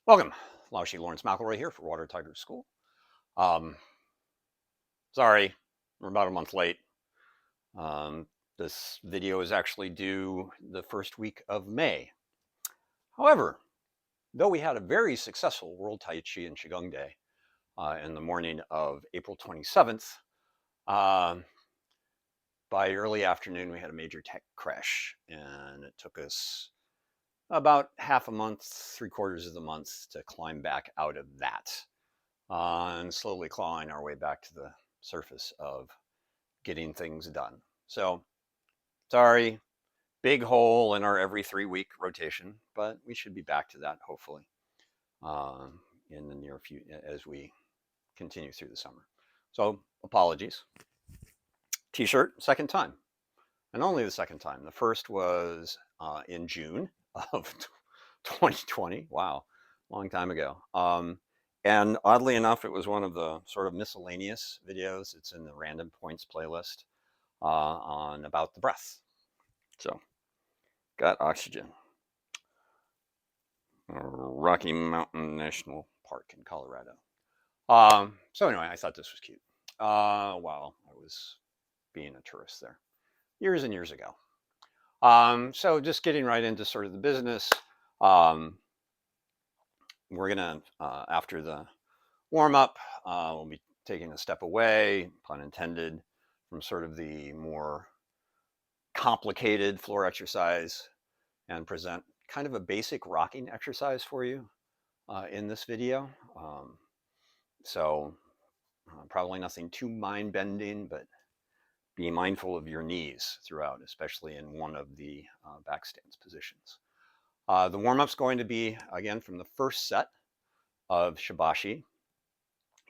Welcome, Laoshi Lawrence McElroy here for Water Tiger School. Um, Sorry, we're about a month late. This video is actually due the first week of May. However, though we had a very successful World Tai Chi and Qigong Day in the morning of April 27th, by early afternoon we had a major tech crash, and it took us about half a month, 3/4 of the month to climb back out of that. And slowly clawing our way back to the surface of getting things done. So, sorry, big hole in our every 3-week rotation, but we should be back to that hopefully in the near future as we continue through the summer. So, apologies. T-shirt, second time, and only the second time. The first was in June of 2020. Wow, long time ago. And oddly enough, it was one of the sort of miscellaneous videos. It's in the random points playlist on about the breath. So, got oxygen. Rocky Mountain National Park in Colorado. So anyway, I thought this was cute. While I was being a tourist there, years and years ago. So just getting right into sort of the business. We're gonna after the warm up, we'll be taking a step away, pun intended, from sort of the more complicated floor exercise and present kind of a basic rocking exercise for you in this video. So probably nothing too mind bending, but be mindful of your knees throughout, especially in one of the back stance positions. The warm up's going to be, again, from the first set of Shibashi.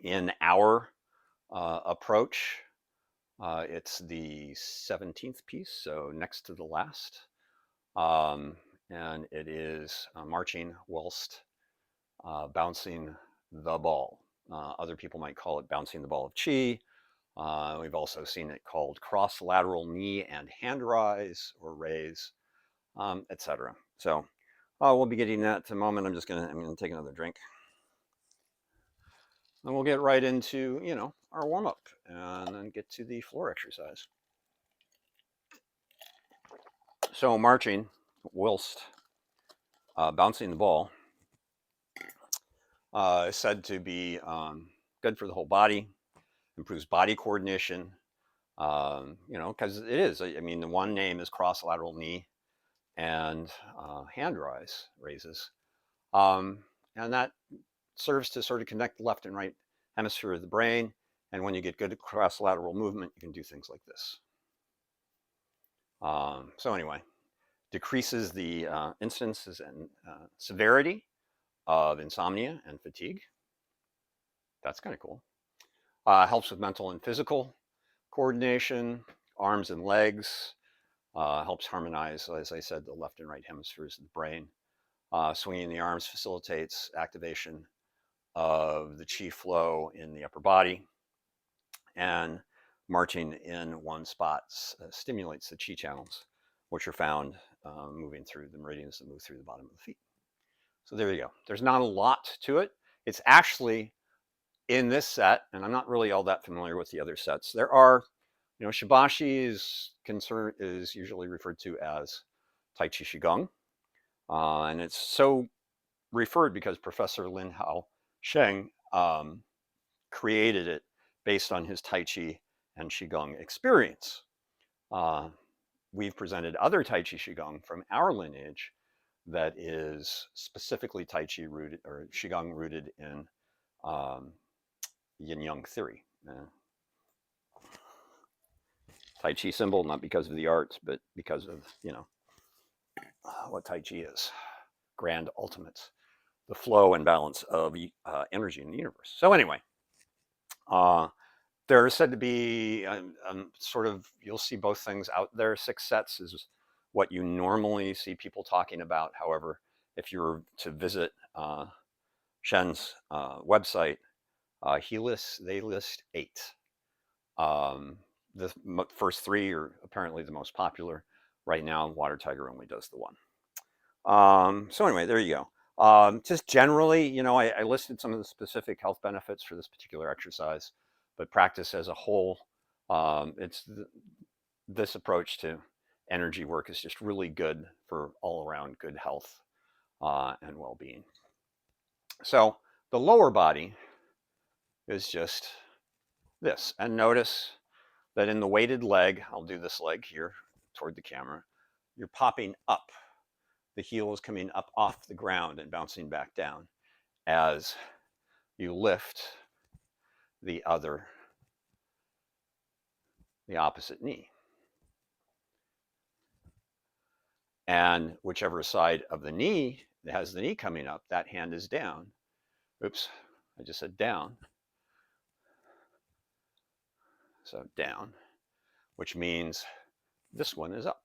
In our approach, it's the 17th piece, so next to the last. And it is marching whilst bouncing the ball. Other people might call it bouncing the ball of chi. We've also seen it called cross lateral knee and hand rise or raise, etc. So we'll be getting that in a moment. I'm gonna take another drink, and we'll get right into our warm up, and then get to the floor exercise. So marching whilst bouncing the ball is said to be good for the whole body, improves body coordination. Because it is. I mean, the one name is cross lateral knee and hand raises, and that serves to sort of connect the left and right hemisphere of the brain. And when you get good cross lateral movement, you can do things like this. So anyway, decreases the incidences and severity of insomnia and fatigue. That's kind of cool. Helps with mental and physical coordination, arms and legs. Helps harmonize, as I said, the left and right hemispheres of the brain. Swinging the arms facilitates activation of the chi flow in the upper body, and marching in one spot stimulates the chi channels, which are found moving through the meridians that move through the bottom of the feet. So there you go. There's not a lot to it. It's actually in this set, and I'm not really all that familiar with the other sets. There are, Shibashi is usually referred to as Tai Chi Qigong, and it's so referred because Professor Lin Hao Sheng created it based on his Tai Chi and Qigong experience. We've presented other Tai Chi Qigong from our lineage that is specifically Tai Chi rooted or Qigong rooted in Yin Yang theory. Tai Chi symbol, not because of the arts, but because of, what Tai Chi is. Grand ultimates, the flow and balance of energy in the universe. So anyway, there is said to be sort of, you'll see both things out there. 6 sets is what you normally see people talking about. However, if you were to visit Shen's website, they list 8. The first 3 are apparently the most popular. Right now, Water Tiger only does the 1. So anyway, there you go. Just generally, you know, I listed some of the specific health benefits for this particular exercise, but practice as a whole, this approach to energy work is just really good for all around good health and well-being. So the lower body is just this. And notice that in the weighted leg, I'll do this leg here toward the camera, you're popping up. The heel is coming up off the ground and bouncing back down as you lift the opposite knee. And whichever side of the knee that has the knee coming up, that hand is down. Oops, I just said down. So down, which means this one is up.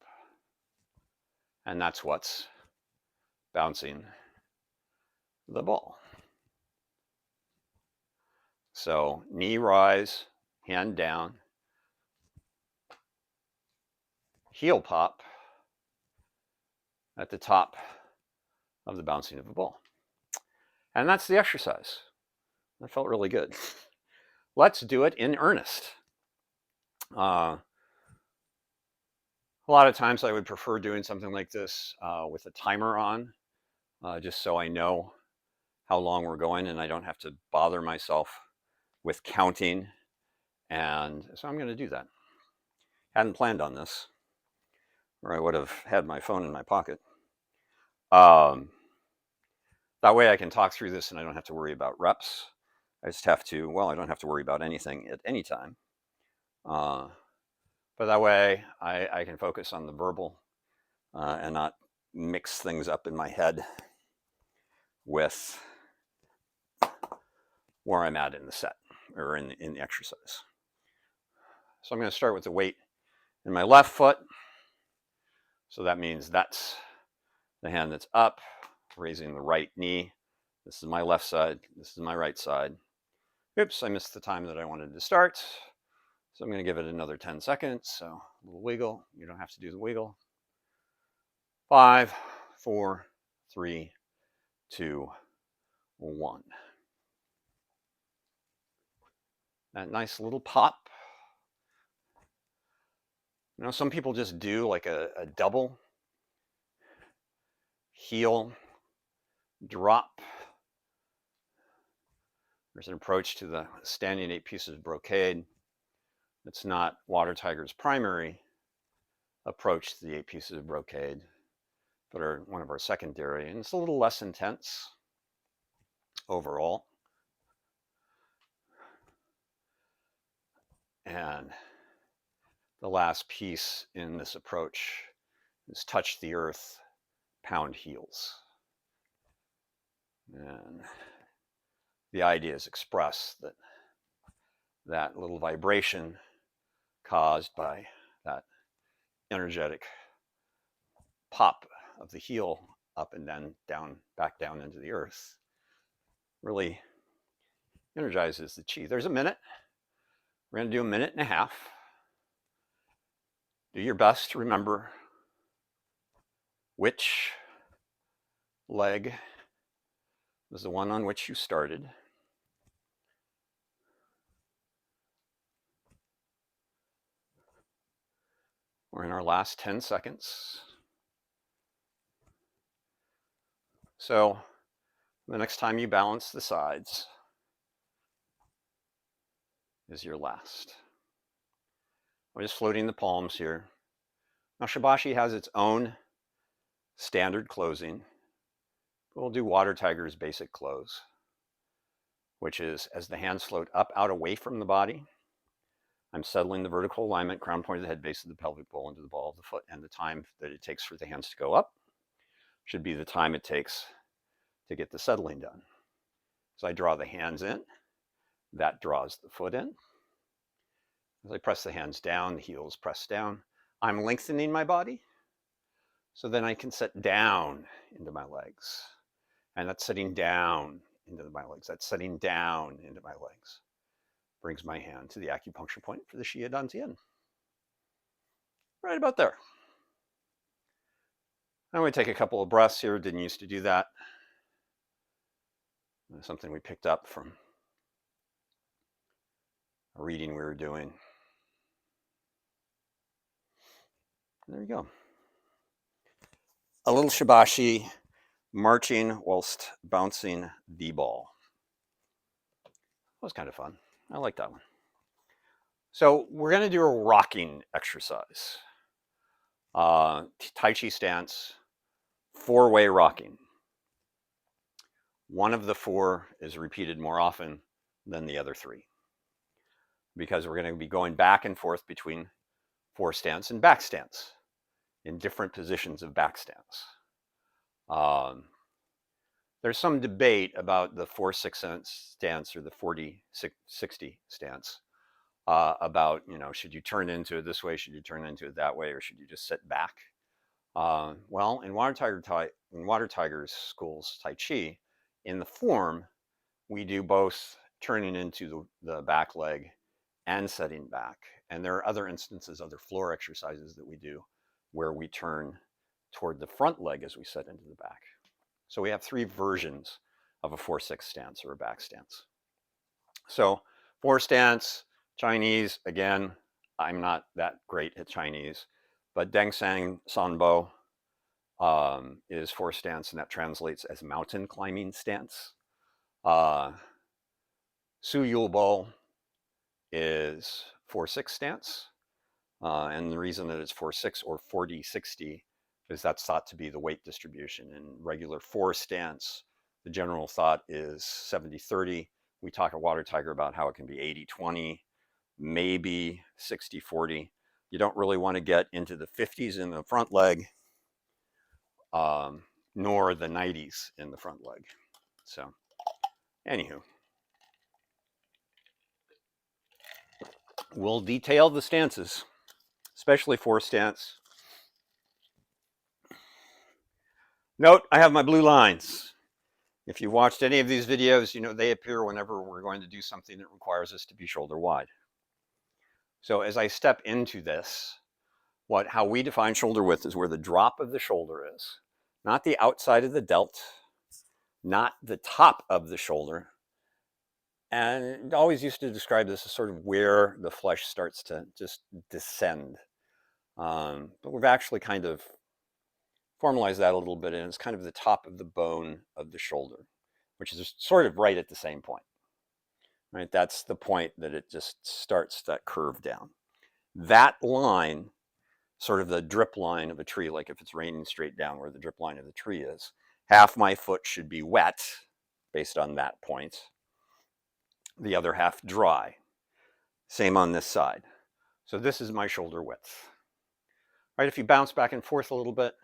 And that's what's bouncing the ball. So knee rise, hand down, heel pop at the top of the bouncing of the ball. And that's the exercise. That felt really good. Let's do it in earnest. A lot of times I would prefer doing something like this with a timer on, just so I know how long we're going and I don't have to bother myself with counting. And so I'm going to do that. Hadn't planned on this, or I would have had my phone in my pocket. That way I can talk through this and I don't have to worry about reps. I just have to, well, I don't have to worry about anything at any time. But that way I can focus on the verbal and not mix things up in my head with where I'm at in the set or in the exercise. So I'm going to start with the weight in my left foot. So that means that's the hand that's up, raising the right knee. This is my left side. This is my right side. Oops, I missed the time that I wanted to start. So I'm going to give it another 10 seconds. So a little wiggle. You don't have to do the wiggle. 5, 4, 3, 2, 1. That nice little pop. You know, some people just do like a double heel drop. There's an approach to the standing 8 pieces of brocade. It's not Water Tiger's primary approach to the 8 pieces of brocade, but are one of our secondary, and it's a little less intense overall. And the last piece in this approach is touch the earth, pound heels. And the idea is expressed that little vibration caused by that energetic pop of the heel up and then down, back down into the earth really energizes the chi. There's a minute. We're going to do a minute and a half. Do your best to remember which leg was the one on which you started. We're in our last 10 seconds. So the next time you balance the sides is your last. I'm just floating the palms here. Now Shibashi has its own standard closing. We'll do Water Tiger's basic close, which is as the hands float up, out, away from the body. I'm settling the vertical alignment, crown point of the head, base of the pelvic bowl into the ball of the foot, and the time that it takes for the hands to go up should be the time it takes to get the settling done. So I draw the hands in, that draws the foot in. As I press the hands down, the heels press down. I'm lengthening my body, so then I can sit down into my legs. And that's sitting down into my legs. That's sitting down into my legs. Brings my hand to the acupuncture point for the Xia Dantian. Right about there. I'm going to take a couple of breaths here. Didn't used to do that. something we picked up from a reading we were doing. There you go. A little Shibashi marching whilst bouncing the ball. That was kind of fun. I like that one. So we're going to do a rocking exercise. Tai Chi stance, 4-way rocking. One of the 4 is repeated more often than the other 3, because we're going to be going back and forth between fore-stance and back stance in different positions of back stance. There's some debate about the 4-6 stance or the 40-60 stance, about, should you turn into it this way, should you turn into it that way, or should you just sit back? Well, in Water Tiger's schools, Tai Chi, in the form, we do both turning into the back leg and setting back. And there are other instances, other floor exercises that we do where we turn toward the front leg as we set into the back. So we have 3 versions of a 4-6 stance or a back stance. So 4 stance, Chinese, again, I'm not that great at Chinese, but Deng Sanbo is 4 stance, and that translates as mountain climbing stance. Su Yulbo is 4-6 stance, and the reason that it's 4-6 or 40-60 is that's thought to be the weight distribution. In regular 4 stance, the general thought is 70-30. We talk at Water Tiger about how it can be 80-20, maybe 60-40. You don't really want to get into the 50s in the front leg, nor the 90s in the front leg. So, anywho, we'll detail the stances, especially 4 stance. Note, I have my blue lines. If you've watched any of these videos, you know they appear whenever we're going to do something that requires us to be shoulder wide. So as I step into this, how we define shoulder width is where the drop of the shoulder is, not the outside of the delt, not the top of the shoulder. And I always used to describe this as sort of where the flesh starts to just descend. But we've actually kind of formalized that a little bit, and it's kind of the top of the bone of the shoulder, which is sort of right at the same point. Right? That's the point that it just starts that curve down. That line, sort of the drip line of a tree, like if it's raining straight down where the drip line of the tree is, half my foot should be wet based on that point, the other half dry. Same on this side. So this is my shoulder width. Right, if you bounce back and forth a little bit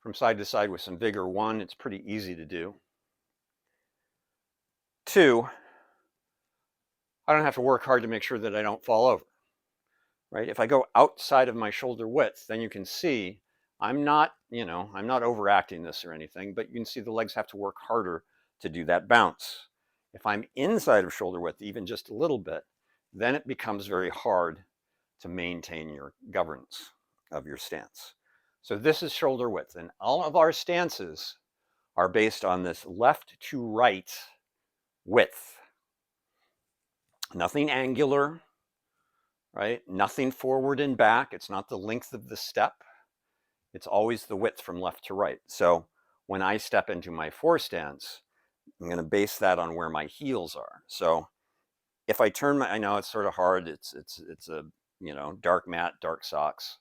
from side to side with some vigor, 1, it's pretty easy to do. 2, I don't have to work hard to make sure that I don't fall over. Right? If I go outside of my shoulder width, then you can see I'm not overacting this or anything, but you can see the legs have to work harder to do that bounce. If I'm inside of shoulder width, even just a little bit, then it becomes very hard to maintain your governance of your stance. So this is shoulder width, and all of our stances are based on this left to right width. Nothing angular, right? Nothing forward and back. It's not the length of the step. It's always the width from left to right. So when I step into my 4 stance, I'm going to base that on where my heels are. So if I turn I know it's sort of hard. It's a, dark mat, dark socks.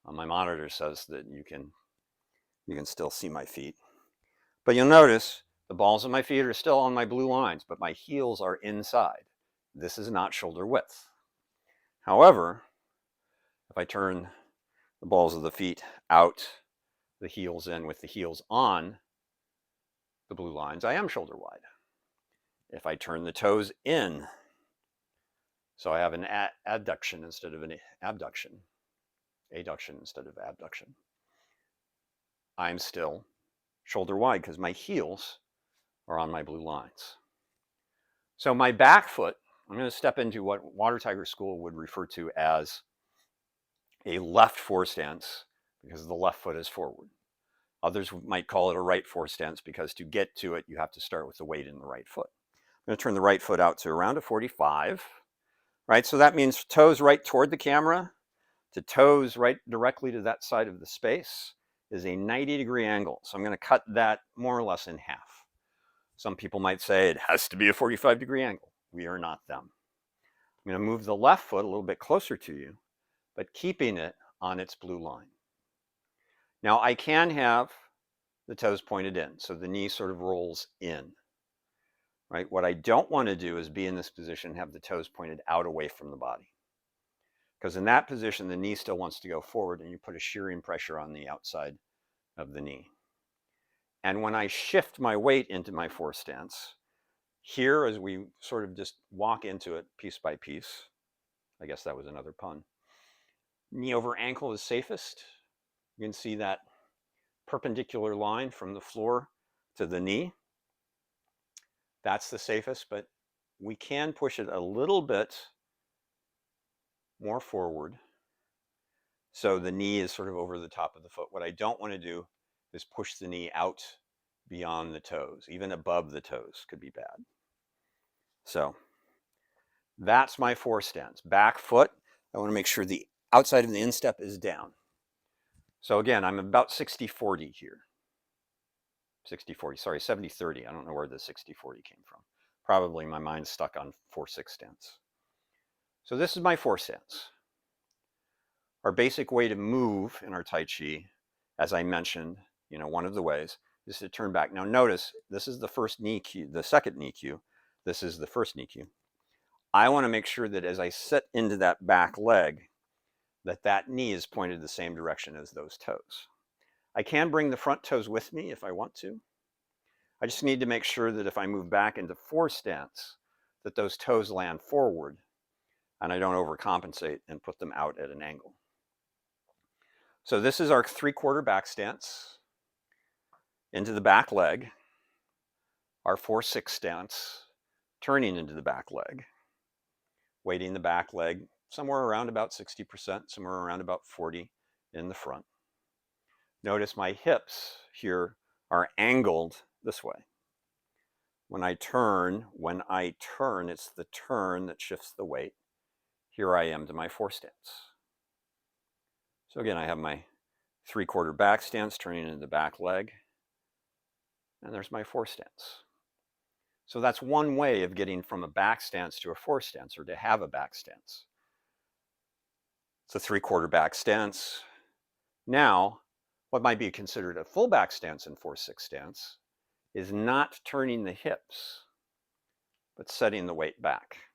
My monitor says that you can still see my feet. But you'll notice the balls of my feet are still on my blue lines, but my heels are inside. This is not shoulder width. However, if I turn the balls of the feet out, the heels in with the heels on the blue lines, I am shoulder wide. If I turn the toes in, so I have an adduction instead of an abduction, adduction instead of abduction, I'm still shoulder wide because my heels are on my blue lines. So my back foot, I'm going to step into what Water Tiger School would refer to as a left 4 stance because the left foot is forward. Others might call it a right fore-stance because to get to it, you have to start with the weight in the right foot. I'm going to turn the right foot out to around a 45, right? So that means toes right toward the camera to toes right directly to that side of the space is a 90-degree angle. So I'm going to cut that more or less in half. Some people might say it has to be a 45-degree angle. We are not them. I'm going to move the left foot a little bit closer to you, but keeping it on its blue line. Now I can have the toes pointed in, so the knee sort of rolls in, right? What I don't want to do is be in this position and have the toes pointed out away from the body. Because in that position, the knee still wants to go forward and you put a shearing pressure on the outside of the knee. And when I shift my weight into my fore-stance, here as we sort of just walk into it piece by piece, I guess that was another pun, knee over ankle is safest. You can see that perpendicular line from the floor to the knee. That's the safest, but we can push it a little bit more forward so the knee is sort of over the top of the foot. What I don't want to do is push the knee out beyond the toes. Even above the toes could be bad. So that's my fore-stance. Back foot, I want to make sure the outside of the instep is down. So again, I'm about 60-40 here. 60-40, sorry, 70-30. I don't know where the 60-40 came from. Probably my mind's stuck on 4-6 stance. So this is my fore-stance. Our basic way to move in our Tai Chi, as I mentioned, one of the ways is to turn back. Now notice, this is the first knee cue, the second knee cue. This is the first knee cue. I want to make sure that as I sit into that back leg, that knee is pointed the same direction as those toes. I can bring the front toes with me if I want to. I just need to make sure that if I move back into fore-stance, that those toes land forward and I don't overcompensate and put them out at an angle. So this is our 3/4 back stance into the back leg, our 4-6 stance, turning into the back leg, weighting the back leg somewhere around about 60%, somewhere around about 40 in the front. Notice my hips here are angled this way. When I turn, it's the turn that shifts the weight. Here I am to my fore-stance. So again, I have my 3/4 back stance turning into the back leg, and there's my fore-stance. So that's one way of getting from a back stance to a fore-stance, or to have a back stance. It's a 3/4 back stance. Now, what might be considered a full back stance in 4-6 stance is not turning the hips, but setting the weight back.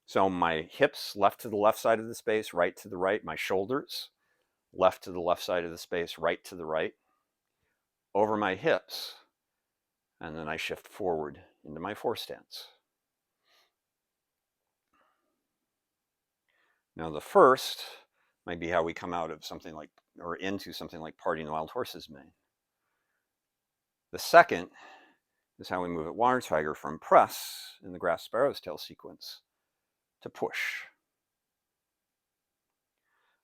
So my hips left to the left side of the space, right to the right. My shoulders left to the left side of the space, right to the right. Over my hips, and then I shift forward into my fore-stance. Now the first might be how we come out of something like, or into something like Parting the Wild Horse's mane. The second is how we move at Water Tiger from press in the Grass Sparrow's Tail sequence to push.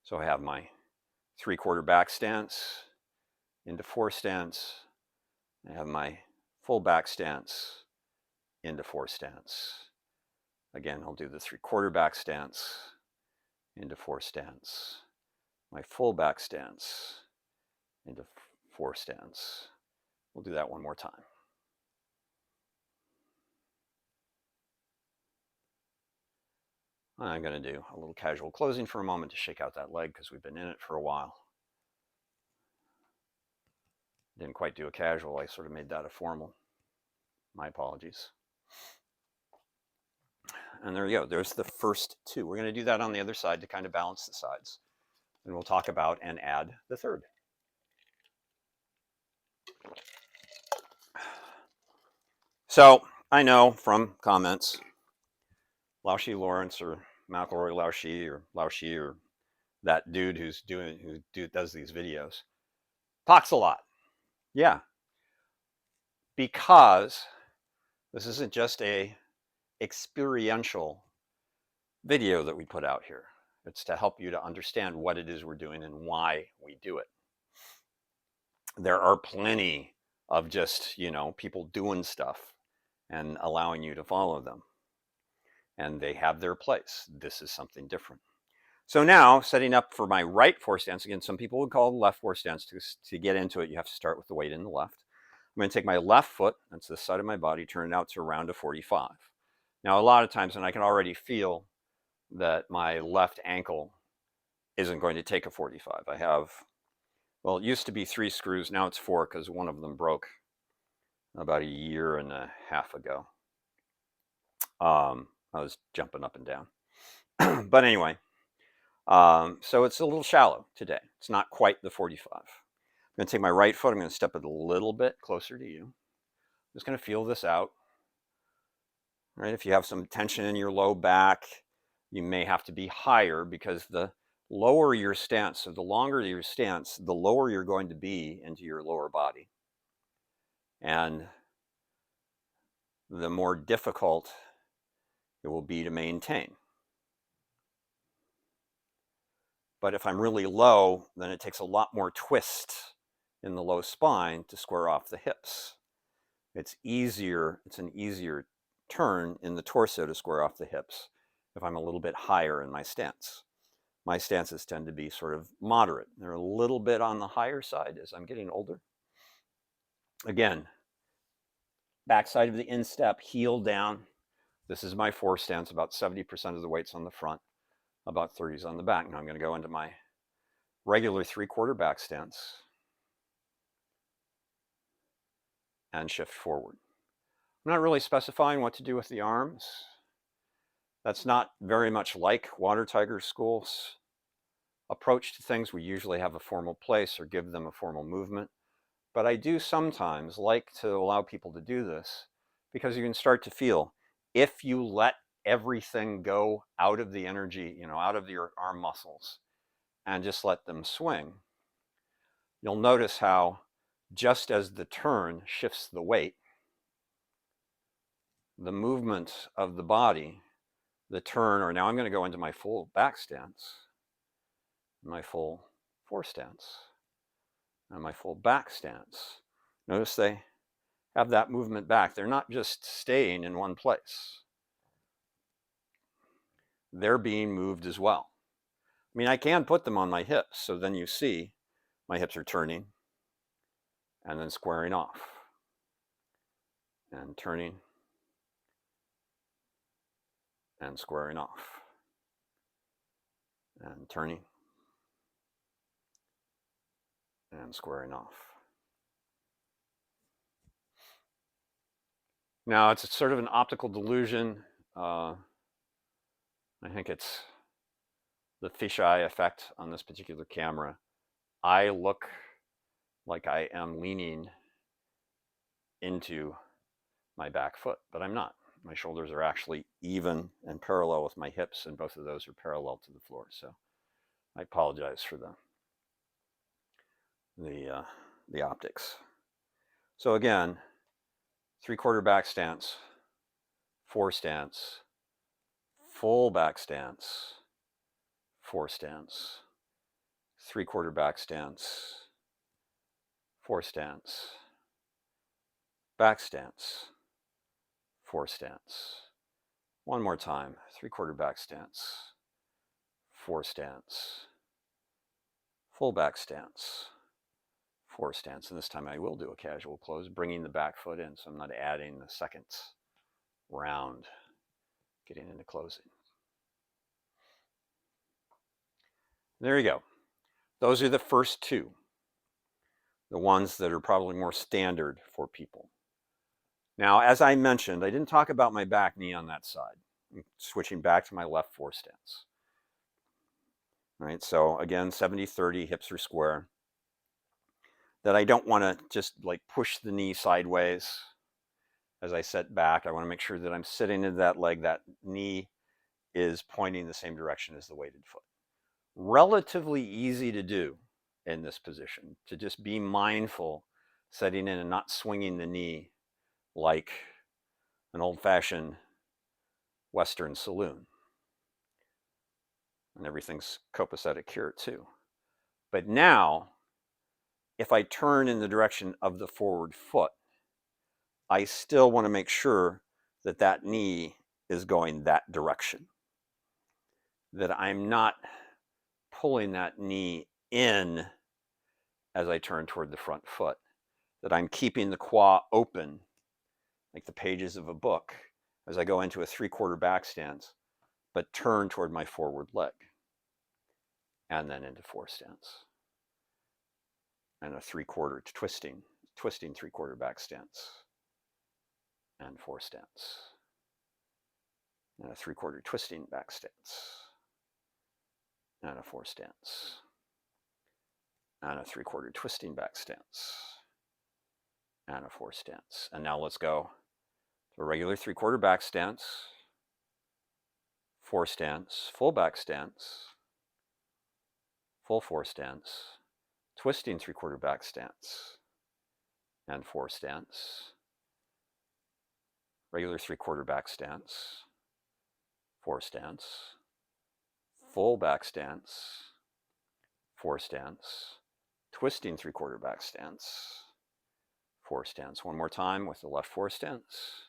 So I have my 3/4 back stance into fore-stance. I have my full back stance into fore-stance. Again, I'll do the 3/4 back stance into fore-stance. My full back stance into fore-stance. We'll do that one more time. I'm going to do a little casual closing for a moment to shake out that leg because we've been in it for a while. Didn't quite do a casual. I sort of made that a formal. My apologies. And there you go. There's the first two. We're going to do that on the other side to kind of balance the sides. And we'll talk about and add the third. So I know from comments, Laoshi Lawrence or McElroy Laoshi or that dude who does these videos talks a lot. Yeah, because this isn't just a experiential video that we put out here. It's to help you to understand what it is we're doing and why we do it. There are plenty of just, people doing stuff and allowing you to follow them. And they have their place. This is something different. So now, setting up for my right force stance, again, some people would call it left force stance. To get into it, you have to start with the weight in the left. I'm going to take my left foot, that's the side of my body, turn it out to around a 45. Now, a lot of times, and I can already feel that my left ankle isn't going to take a 45. I have, well, it used to be 3 screws, now it's 4 because one of them broke about a year and a half ago. I was jumping up and down. But anyway, so it's a little shallow today. It's not quite the 45. I'm going to take my right foot. I'm going to step it a little bit closer to you. I'm just going to feel this out. Right? If you have some tension in your low back, you may have to be higher because the lower your stance, so the longer your stance, the lower you're going to be into your lower body. And the more difficult it will be to maintain. But if I'm really low, then it takes a lot more twist in the low spine to square off the hips. It's an easier turn in the torso to square off the hips if I'm a little bit higher in my stance. My stances tend to be sort of moderate. They're a little bit on the higher side as I'm getting older. Again, backside of the instep, heel down. This is my force stance. About 70% of the weight's on the front, about 30 is on the back. Now I'm going to go into my regular 3/4 back stance and shift forward. I'm not really specifying what to do with the arms. That's not very much like Water Tiger School's approach to things. We usually have a formal place or give them a formal movement. But I do sometimes like to allow people to do this because you can start to feel if you let everything go out of the energy, out of your arm muscles and just let them swing, you'll notice how just as the turn shifts the weight, the movement of the body, the turn, or now I'm going to go into my full back stance, my full force stance, and my full back stance. Notice they have that movement back. They're not just staying in one place. They're being moved as well. I mean, I can put them on my hips, so then you see my hips are turning and then squaring off and turning and squaring off and turning and squaring off. Now, it's sort of an optical delusion. I think it's the fisheye effect on this particular camera. I look like I am leaning into my back foot, but I'm not. My shoulders are actually even and parallel with my hips, and both of those are parallel to the floor. So I apologize for the optics. So again, 3/4 back stance, force stance, full back stance, force stance, 3/4 back stance, force stance, back stance, force stance. One more time, 3/4 back stance, force stance, full back stance, force stance. And this time I will do a casual close, bringing the back foot in, so I'm not adding the second round, getting into closing. There you go. Those are the first two, the ones that are probably more standard for people. Now, as I mentioned, I didn't talk about my back knee on that side. I'm switching back to my left force stance. All right, so again, 70-30, hips are square. That I don't want to just like push the knee sideways as I sit back. I want to make sure that I'm sitting into that leg, that knee is pointing the same direction as the weighted foot. Relatively easy to do in this position, to just be mindful setting in and not swinging the knee like an old-fashioned Western saloon. And everything's copacetic here too. But now if I turn in the direction of the forward foot, I still want to make sure that that knee is going that direction, that I'm not pulling that knee in as I turn toward the front foot, that I'm keeping the quad open like the pages of a book as I go into a 3/4 back stance, but turn toward my forward leg, and then into fore-stance, and a 3/4 twisting 3/4 back stance, and fore-stance, and a 3/4 twisting back stance, and a fore-stance, and a 3/4 twisting back stance, and a fore-stance. And now let's go to a regular 3/4 back stance, fore-stance, full back stance, full fore-stance, twisting 3/4 back stance, and fore-stance, regular 3/4 back stance, fore-stance, full back stance, fore-stance, twisting 3/4 back stance, fore-stance. One more time with the left fore-stance,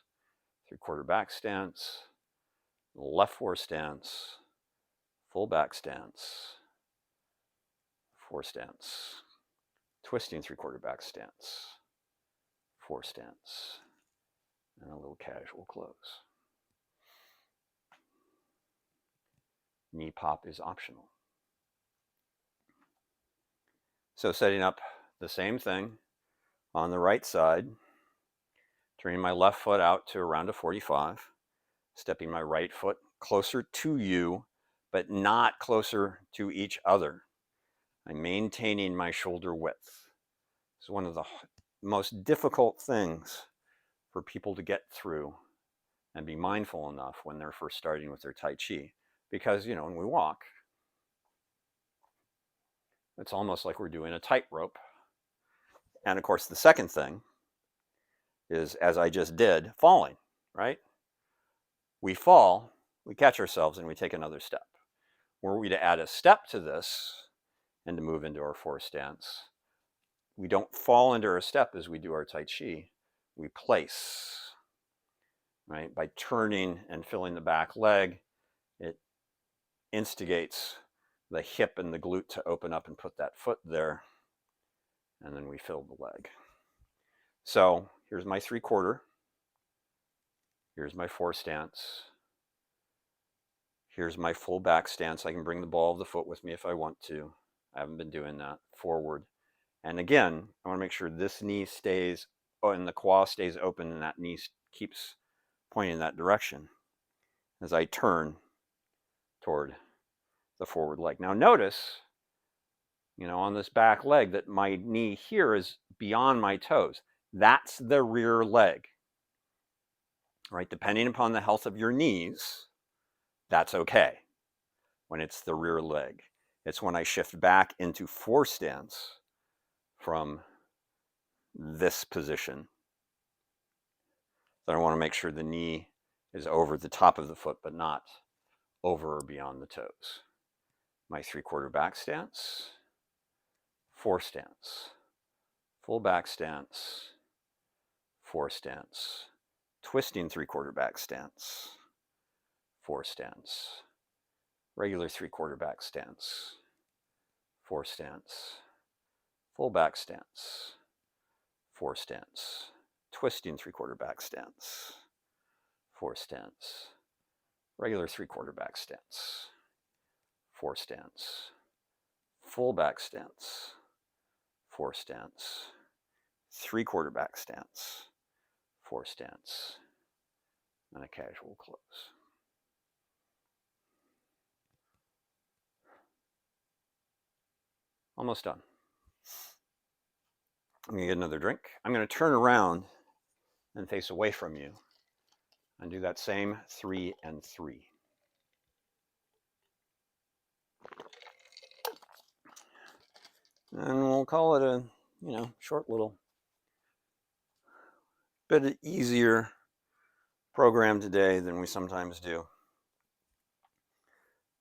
3/4 back stance, left fore-stance, full back stance, fore-stance, twisting 3/4 back stance, fore-stance, and a little casual close. Knee pop is optional. So setting up the same thing on the right side, turning my left foot out to around a 45, stepping my right foot closer to you, but not closer to each other. I'm maintaining my shoulder width. It's one of the most difficult things for people to get through and be mindful enough when they're first starting with their Tai Chi. Because, when we walk, it's almost like we're doing a tightrope. And of course, the second thing is, as I just did, falling, right? We fall, we catch ourselves, and we take another step. Were we to add a step to this and to move into our fore-stance, we don't fall into our step as we do our Tai Chi. We place, right? By turning and filling the back leg, it instigates the hip and the glute to open up and put that foot there, and then we fill the leg. So here's my 3/4. Here's my fore-stance. Here's my full back stance. I can bring the ball of the foot with me if I want to. I haven't been doing that. Forward. And again, I want to make sure this knee stays, and the quad stays open, and that knee keeps pointing in that direction as I turn toward the forward leg. Now notice, on this back leg, that my knee here is beyond my toes. That's the rear leg, right? Depending upon the health of your knees, that's okay when it's the rear leg. It's when I shift back into fore-stance from this position that I want to make sure the knee is over the top of the foot, but not over or beyond the toes. My 3/4 back stance, fore-stance, full back stance, fore-stance, twisting 3/4 back stance, fore-stance, regular 3/4 back stance, fore-stance, full back stance, fore-stance, twisting 3/4 back stance, fore-stance, regular 3/4 back stance, fore-stance, full back stance, fore-stance, 3/4 back stance, fore-stance, and a casual close. Almost done. I'm going to get another drink. I'm going to turn around and face away from you and do that same 3 and 3. And we'll call it a, short little bit easier program today than we sometimes do.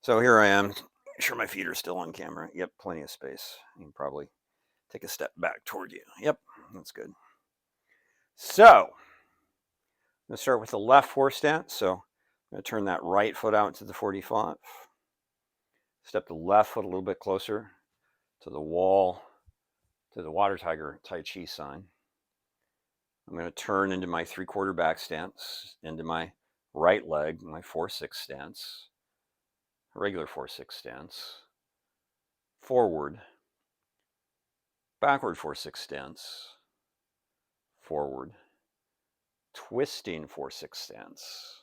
So here I am. Make sure my feet are still on camera. Yep, plenty of space. You can probably Take a step back toward you. Yep, that's good. So, I'm going to start with the left fore-stance. So, I'm going to turn that right foot out to the 45. Step the left foot a little bit closer to the wall, to the water tiger Tai Chi sign. I'm going to turn into my 3/4 back stance, into my right leg, my 4/6 stance, regular 4/6 stance, forward, backward 4/6 stance, forward, twisting 4/6 stance,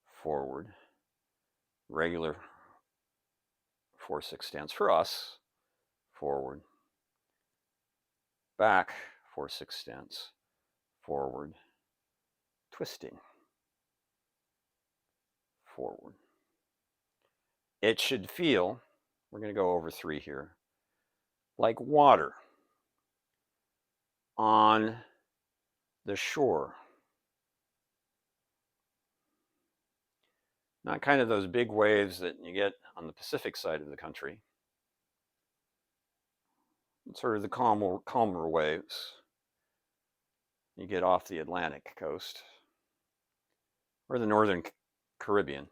forward, regular 4/6 stance for us, forward, back 4/6 stance, forward, twisting, forward. It should feel, we're going to go over 3 here, like water on the shore. Not kind of those big waves that you get on the Pacific side of the country. It's sort of the calmer waves you get off the Atlantic coast or the Northern Caribbean,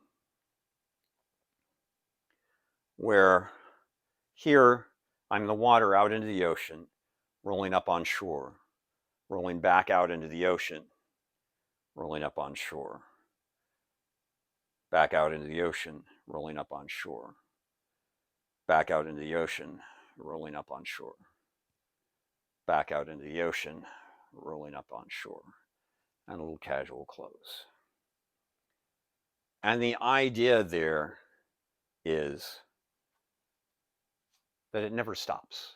where here I'm the water out into the ocean, rolling up on shore, rolling back out into the ocean, rolling up on shore, back out into the ocean, rolling up on shore, back out into the ocean, rolling up on shore, back out into the ocean, rolling up on shore, and a little casual close. And the idea there is that it never stops,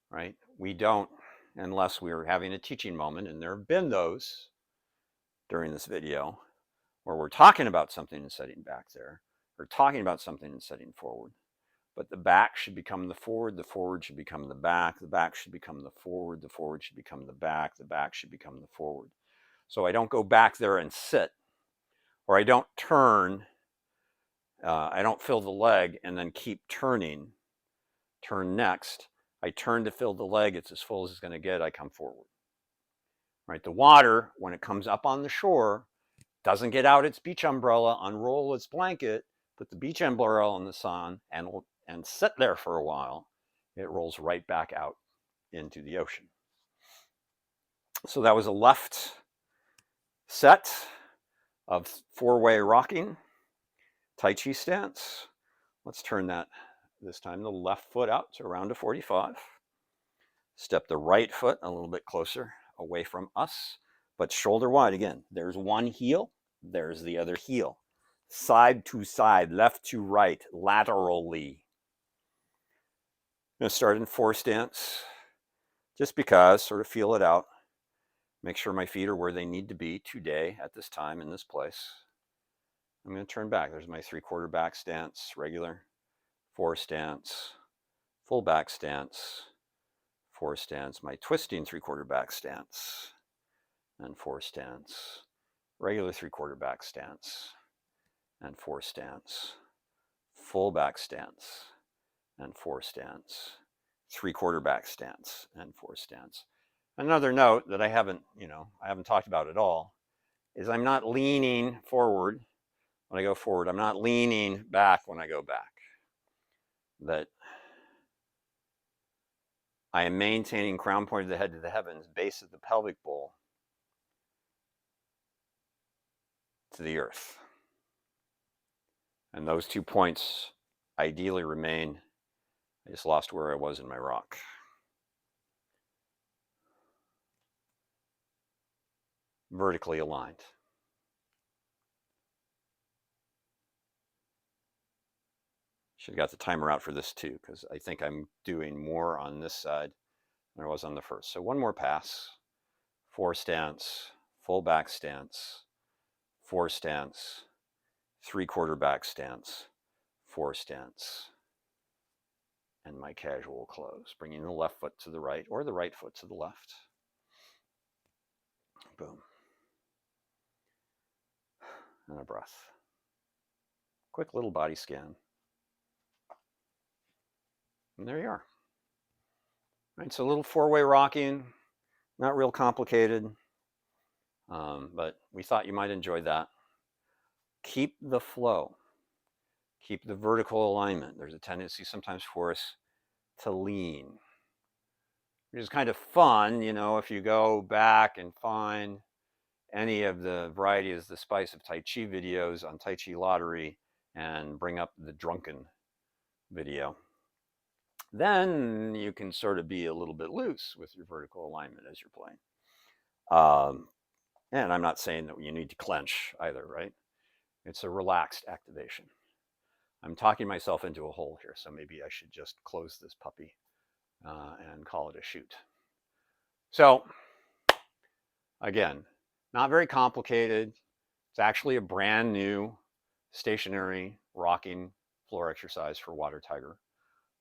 right? We don't, unless we're having a teaching moment, and there have been those during this video, where we're talking about something and setting back there, or talking about something and setting forward. But the back should become the forward should become the back should become the forward should become the back should become the forward. So I don't go back there and sit, or I don't turn, I don't fill the leg and then keep turning, turn next. I turn to fill the leg, it's as full as it's going to get, I come forward. Right? The water, when it comes up on the shore, doesn't get out its beach umbrella, unroll its blanket, put the beach umbrella in the sun, and sit there for a while. It rolls right back out into the ocean. So that was a left set of 4-way rocking Tai Chi stance. Let's turn that, this time the left foot out to around a 45. Step the right foot a little bit closer away from us, but shoulder wide again. There's one heel, there's the other heel. Side to side, left to right, laterally. I'm going to start in 4 stance, just because, sort of feel it out. Make sure my feet are where they need to be today, at this time, in this place. I'm going to turn back. There's my 3/4 back stance, regular, 4 stance, full back stance, 4 stance, my twisting 3/4 back stance, and 4 stance, regular 3/4 back stance, and 4 stance, full back stance, and 4 stance, 3/4 back stance, and 4 stance. Another note that I haven't talked about at all is I'm not leaning forward when I go forward. I'm not leaning back when I go back. That I am maintaining crown point of the head to the heavens, base of the pelvic bowl to the earth. And those 2 points ideally remain. I just lost where I was in my rock. Vertically aligned. Should have got the timer out for this too, because I think I'm doing more on this side than I was on the first. So one more pass. 4 stance, full back stance, 4 stance, 3/4 back stance, 4 stance, and my casual close, bringing the left foot to the right or the right foot to the left. Boom. And a breath. Quick little body scan. And there you are. Right, it's a little four-way rocking, not real complicated, but we thought you might enjoy that. Keep the flow. Keep the vertical alignment. There's a tendency sometimes for us to lean, which is kind of fun, if you go back and find any of the varieties, the Spice of Tai Chi videos on Tai Chi Lottery and bring up the drunken video. Then you can sort of be a little bit loose with your vertical alignment as you're playing. And I'm not saying that you need to clench either, right? It's a relaxed activation. I'm talking myself into a hole here, so maybe I should just close this puppy and call it a shoot. So, again, not very complicated. It's actually a brand new stationary rocking floor exercise for water tiger.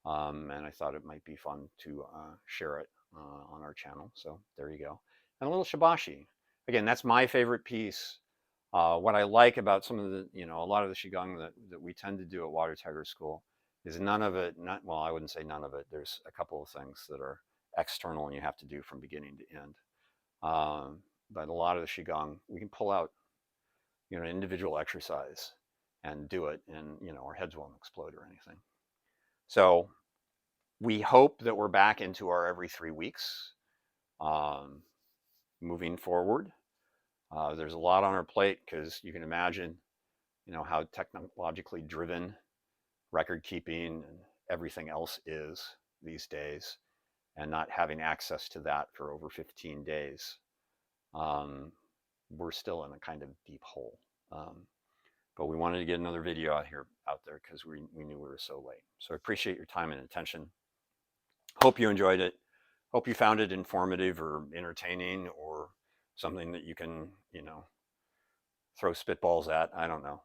And I thought it might be fun to share it on our channel. So there you go. And a little Shibashi. Again, that's my favorite piece. What I like about some of the, a lot of the Qigong that we tend to do at Water Tiger School is none of it, well, I wouldn't say none of it. There's a couple of things that are external and you have to do from beginning to end. But a lot of the Qigong, we can pull out, an individual exercise and do it, and, our heads won't explode or anything. So we hope that we're back into our every 3 weeks moving forward. There's a lot on our plate because you can imagine, how technologically driven record keeping and everything else is these days, and not having access to that for over 15 days. We're still in a kind of deep hole. But we wanted to get another video out there because we knew we were so late. So I appreciate your time and attention. Hope you enjoyed it. Hope you found it informative or entertaining or something that you can, throw spitballs at. I don't know.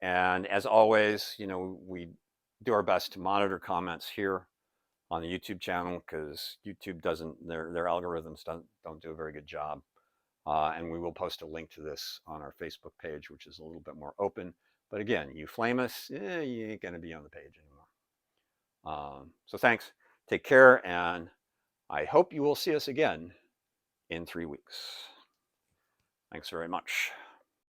And as always, we do our best to monitor comments here on the YouTube channel because YouTube doesn't, their algorithms don't do a very good job. And we will post a link to this on our Facebook page, which is a little bit more open. But again, you flame us, you ain't going to be on the page anymore. So thanks. Take care. And I hope you will see us again in 3 weeks. Thanks very much.